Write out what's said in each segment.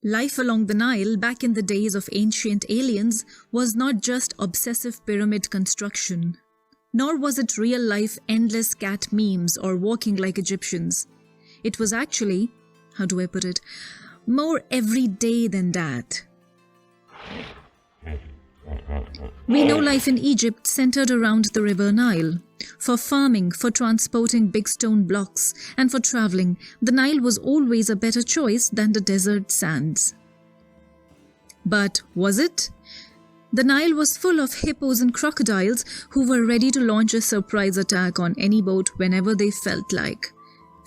Life along the Nile back in the days of ancient aliens was not just obsessive pyramid construction, nor was it real-life endless cat memes or walking like Egyptians. It was actually, how do I put it, more everyday than that. We know life in Egypt centered around the river Nile. For farming, for transporting big stone blocks, and for traveling, the Nile was always a better choice than the desert sands. But was it? The Nile was full of hippos and crocodiles who were ready to launch a surprise attack on any boat whenever they felt like.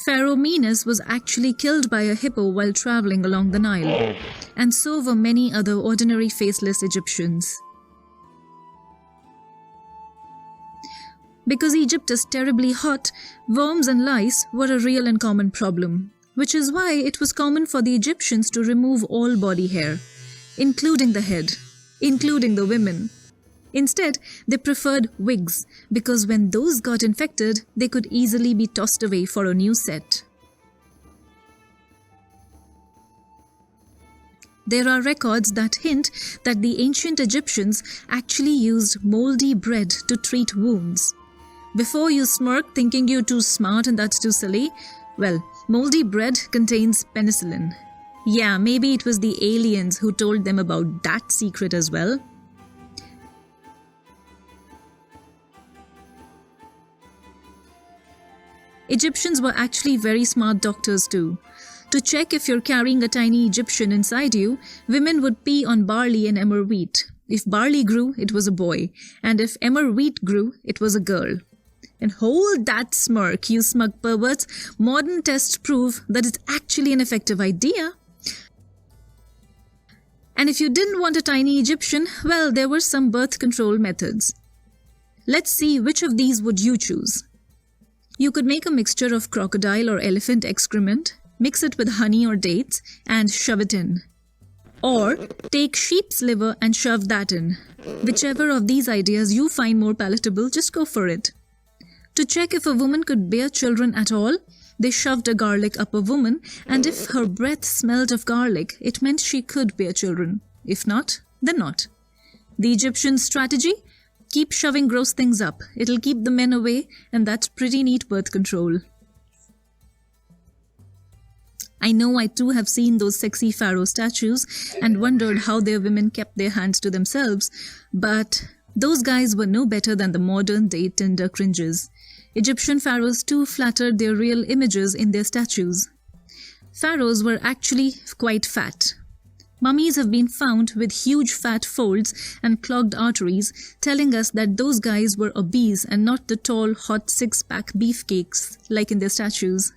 Pharaoh Menes was actually killed by a hippo while traveling along the Nile, and so were many other ordinary faceless Egyptians. Because Egypt is terribly hot, worms and lice were a real and common problem, which is why it was common for the Egyptians to remove all body hair, including the head, including the women. Instead, they preferred wigs because when those got infected, they could easily be tossed away for a new set. There are records that hint that the ancient Egyptians actually used moldy bread to treat wounds. Before you smirk thinking you're too smart and that's too silly, well, moldy bread contains penicillin. Yeah, maybe it was the aliens who told them about that secret as well. Egyptians were actually very smart doctors too. To check if you're carrying a tiny Egyptian inside you, women would pee on barley and emmer wheat. If barley grew, it was a boy, and if emmer wheat grew, it was a girl. And hold that smirk, you smug perverts. Modern tests prove that it's actually an effective idea. And if you didn't want a tiny Egyptian, well, there were some birth control methods. Let's see which of these would you choose. You could make a mixture of crocodile or elephant excrement, mix it with honey or dates, and shove it in. Or take sheep's liver and shove that in. Whichever of these ideas you find more palatable, just go for it. To check if a woman could bear children at all, they shoved a garlic up a woman, and if her breath smelled of garlic, it meant she could bear children. If not, then not. The Egyptian strategy? Keep shoving gross things up. It'll keep the men away, and that's pretty neat birth control. I know I too have seen those sexy pharaoh statues and wondered how their women kept their hands to themselves, but those guys were no better than the modern-day Tinder cringes. Egyptian pharaohs too flattered their real images in their statues. Pharaohs were actually quite fat. Mummies have been found with huge fat folds and clogged arteries, telling us that those guys were obese and not the tall, hot six-pack beefcakes like in their statues.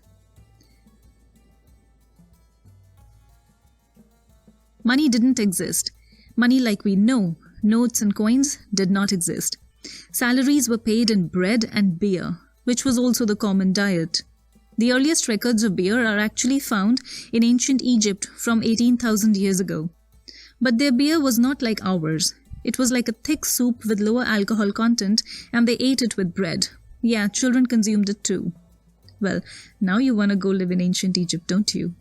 Money didn't exist. Money like we know, notes and coins, did not exist. Salaries were paid in bread and beer, which was also the common diet. The earliest records of beer are actually found in ancient Egypt from 18,000 years ago. But their beer was not like ours. It was like a thick soup with lower alcohol content, and they ate it with bread. Yeah, children consumed it too. Well, now you want to go live in ancient Egypt, don't you?